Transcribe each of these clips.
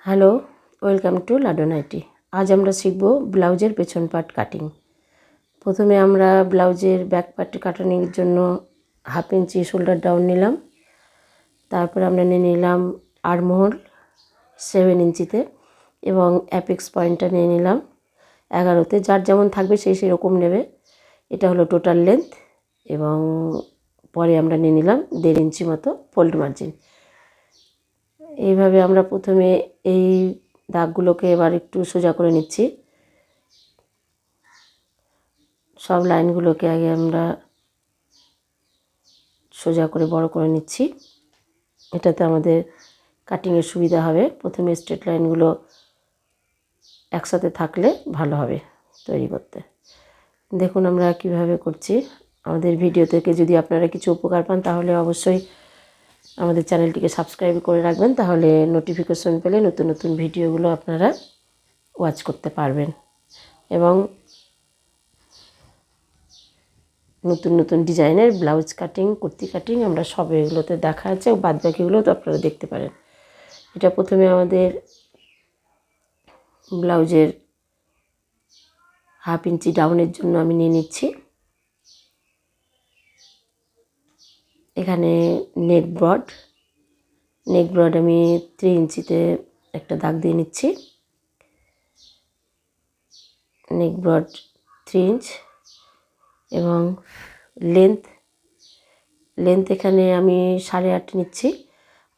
Hello, welcome to লাডো নাইটি। আজ আমরা শিখব ব্লাউজের পেছন পার্ট কাটিং। প্রথমে আমরা ব্লাউজের ব্যাক পার্ট কাটানোর জন্য 1/2 ইঞ্চি শোল্ডার ডাউন নিলাম। তারপরে আমরা নিয়ে নিলাম আর্মহোল 7 ইঞ্চিতে এবং অ্যাপেক্স পয়েন্টটা নিয়ে নিলাম 11তে। যার যেমন থাকবে সেই সেরকম নেবে। এটা হলো টোটাল লেন্থ এবং পরে আমরা নিয়ে নিলাম 1.5 ইঞ্চি মতো ফোল্ড মার্জিন। এইভাবে আমরা প্রথমে এই দাগগুলোকে এবার একটু সোজা করে নিচ্ছি। সব লাইনগুলোকে আগে আমরা সোজা করে বড় করে নিচ্ছি, এটাতে আমাদের কাটিংয়ের সুবিধা হবে। প্রথমে স্ট্রেট লাইনগুলো একসাথে থাকলে ভালো হবে তৈরি করতে। দেখুন আমরা কিভাবে করছি। আমাদের ভিডিও থেকে যদি আপনারা কিছু উপকার পান তাহলে অবশ্যই আমাদের চ্যানেলটিকে সাবস্ক্রাইব করে রাখবেন, তাহলে নোটিফিকেশন পেলে নতুন নতুন ভিডিওগুলো আপনারা ওয়াচ করতে পারবেন এবং নতুন নতুন ডিজাইনের ব্লাউজ কাটিং, কুর্তি কাটিং আমরা সব এগুলোতে দেখা আছে, বাদ বাকিগুলো তো আপনারা দেখতে পারেন। এটা প্রথমে আমাদের ব্লাউজের 1/2 ইঞ্চি ডাউনের জন্য আমি নিয়ে নিচ্ছি। এখানে নেক ব্রড আমি 3 ইঞ্চিতে একটা দাগ দিয়ে নিচ্ছি। নেক ব্রড 3 ইঞ্চ এবং লেন্থ এখানে আমি 8.5 নিচ্ছি।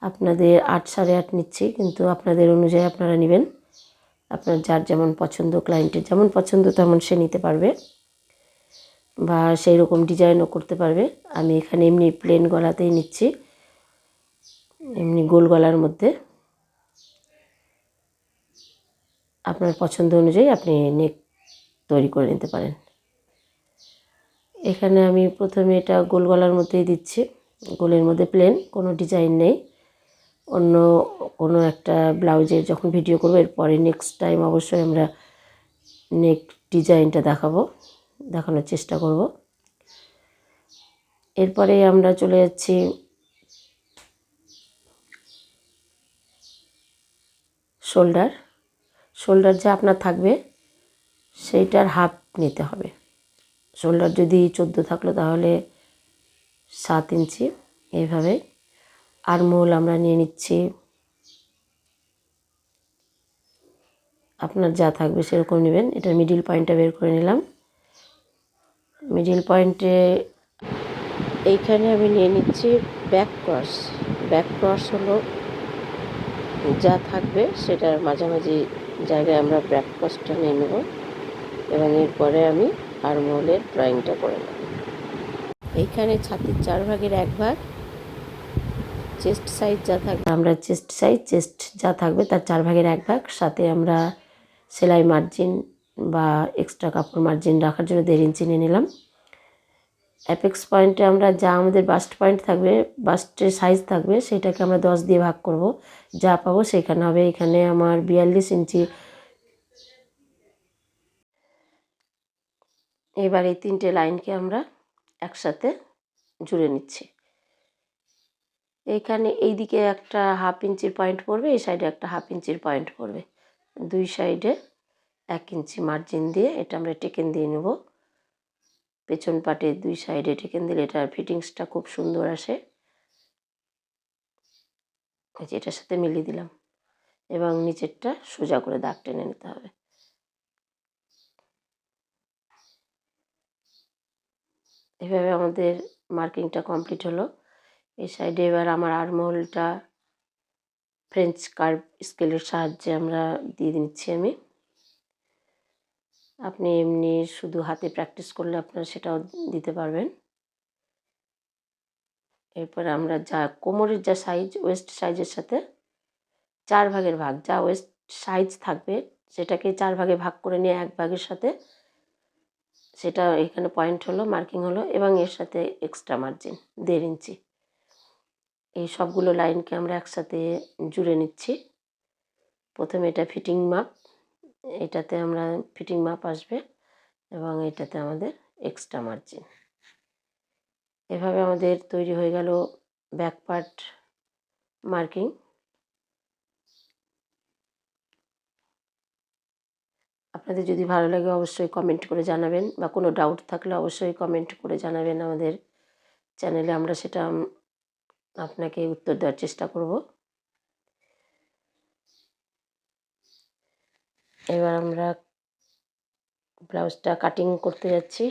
আপনাদের 8 8.5 নিচ্ছি, কিন্তু আপনাদের অনুযায়ী আপনারা নেবেন। আপনার যার যেমন পছন্দ, ক্লায়েন্টের যেমন পছন্দ তেমন সে নিতে পারবে বা সেই রকম ডিজাইনও করতে পারবে। আমি এখানে এমনি প্লেন গলাতেই নিচ্ছি, এমনি গোল গলার মধ্যে। আপনার পছন্দ অনুযায়ী আপনি নেক তৈরি করে নিতে পারেন। এখানে আমি প্রথমে এটা গোল গলার মধ্যেই দিচ্ছি, গোলের মধ্যে প্লেন, কোনো ডিজাইন নেই। অন্য কোনো একটা ব্লাউজের যখন ভিডিও করবো এরপরে নেক্সট টাইম অবশ্যই আমরা নেক ডিজাইনটা দেখানোর চেষ্টা করব। এরপরে আমরা চলে যাচ্ছি শোল্ডার যা আপনার থাকবে সেইটার হাফ নিতে হবে। শোল্ডার যদি 14 থাকলো তাহলে 7 ইঞ্চি এইভাবে। আর্মহোল আমরা নিয়ে নিচ্ছি, আপনার যা থাকবে সেরকম নেবেন। এটা মিডিল পয়েন্টটা বের করে নিলাম। মিডিল পয়েন্টে এইখানে আমি নিয়ে নিচ্ছি ব্যাক ক্রস হলো যা থাকবে সেটার মাঝামাঝি জায়গায় আমরা ব্যাক ক্রসটা নিয়ে নেব এবং এরপরে আমি আর্মহোলের ড্রয়িংটা করে নেব। এইখানে ছাতির 4 ভাগের 1 ভাগ, চেস্ট সাইজ যা থাকবে আমরা চেস্ট যা থাকবে তার 4 ভাগের 1 ভাগ, সাথে আমরা সেলাই মার্জিন বা এক্সট্রা কাপড় মার্জিন রাখার জন্য 1.5 ইঞ্চি নিয়ে নিলাম। অ্যাপেক্স পয়েন্টে আমরা যা আমাদের বাস্ট পয়েন্ট থাকবে, বাস্টের সাইজ থাকবে, সেটাকে আমরা 10 দিয়ে ভাগ করব, যা পাবো সেখানে হবে। এখানে আমার 42 ইঞ্চি। এবার এই 3টে লাইনকে আমরা একসাথে জুড়ে নিচ্ছি। এইখানে এই দিকে একটা 1/2 ইঞ্চির পয়েন্ট পড়বে, এই সাইডে একটা 1/2 ইঞ্চির পয়েন্ট পড়বে। দুই সাইডে 1 ইঞ্চি মার্জিন দিয়ে এটা আমরা টেকেন দিয়ে নেব। পেছন পাটে দুই সাইডে টেকেন দিলে এটার ফিটিংসটা খুব সুন্দর আসে। এটার সাথে মিলিয়ে দিলাম এবং নিচেরটা সোজা করে দাগ টেনে নিতে হবে। এভাবে আমাদের মার্কিংটা কমপ্লিট হলো। এই সাইডে এবার আমার আর্মহোলটা ফ্রেঞ্চ কার্ভ স্কেলের সাহায্যে আমরা দিয়ে নিচ্ছি আমি। আপনি এমনি শুধু হাতে প্র্যাকটিস করলে আপনারা সেটাও দিতে পারবেন। এরপর আমরা যা কোমরের যা সাইজ, ওয়েস্ট সাইজের সাথে 4 ভাগের ভাগ, যা ওয়েস্ট সাইজ থাকবে সেটাকে 4 ভাগে ভাগ করে নিয়ে 1 ভাগের সাথে সেটা এখানে পয়েন্ট হলো, মার্কিং হলো এবং এর সাথে এক্সট্রা মার্জিন 1.5 ইঞ্চি। এই সবগুলো লাইনকে আমরা একসাথে জুড়ে নিচ্ছি। প্রথমে এটা ফিটিং মাপ, এটাতে আমরা ফিটিং মাপ আসবে এবং এটাতে আমাদের এক্সট্রা মার্জিন। এভাবে আমাদের তৈরি হয়ে গেল ব্যাক পার্ট মার্কিং। আপনাদের যদি ভালো লাগে অবশ্যই কমেন্ট করে জানাবেন, বা কোনো ডাউট থাকলে অবশ্যই কমেন্ট করে জানাবেন আমাদের চ্যানেলে, আমরা সেটা আপনাকে উত্তর দেওয়ার চেষ্টা করব। এবার আমরা ব্লাউজটা কাটিং করতে যাচ্ছি।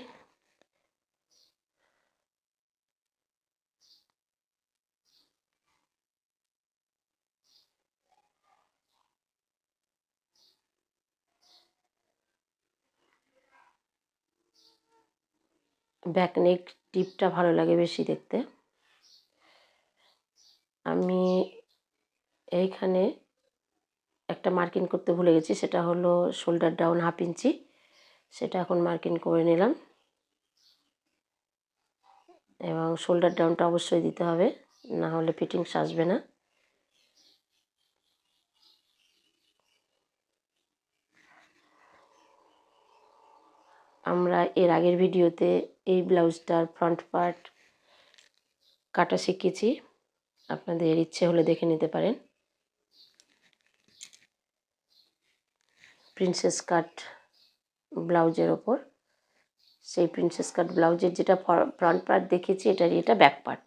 ব্যাক নেক টিপটা ভালো লাগে বেশি দেখতে। আমি এইখানে একটা মার্কিং করতে ভুলে গেছি, সেটা হলো শোল্ডার ডাউন 1/2 ইঞ্চি, সেটা এখন মার্কিং করে নিলাম। এবং শোল্ডার ডাউনটা অবশ্যই দিতে হবে, না হলে ফিটিংস আসবে না। আমরা এর আগের ভিডিওতে এই ব্লাউজটার ফ্রন্ট পার্ট কাটা শিখেছি, আপনাদের ইচ্ছে হলে দেখে নিতে পারেন। প্রিন্সেস কাট ব্লাউজের ওপর, সেই প্রিন্সেস কাট ব্লাউজের যেটা ফ্রন্ট পার্ট দেখেছি, এটা ব্যাক পার্ট।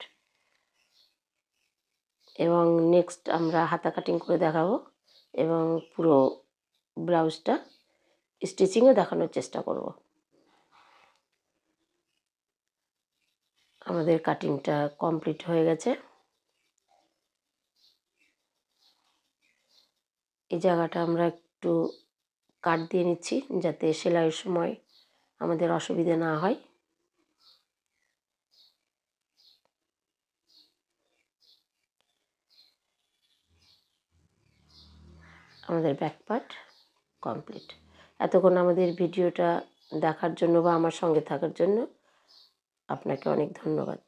এবং নেক্সট আমরা হাতা কাটিং করে দেখাবো, এবং পুরো ব্লাউজটা স্টিচিংও দেখানোর চেষ্টা করব। আমাদের কাটিংটা কমপ্লিট হয়ে গেছে। এই জায়গাটা আমরা একটু কাট দিয়ে নিচ্ছি, যাতে সেলাইয়ের সময় আমাদের অসুবিধে না হয়। আমাদের ব্যাক পার্ট কমপ্লিট। এতক্ষণ আমাদের ভিডিওটা দেখার জন্য বা আমার সঙ্গে থাকার জন্য আপনাকে অনেক ধন্যবাদ।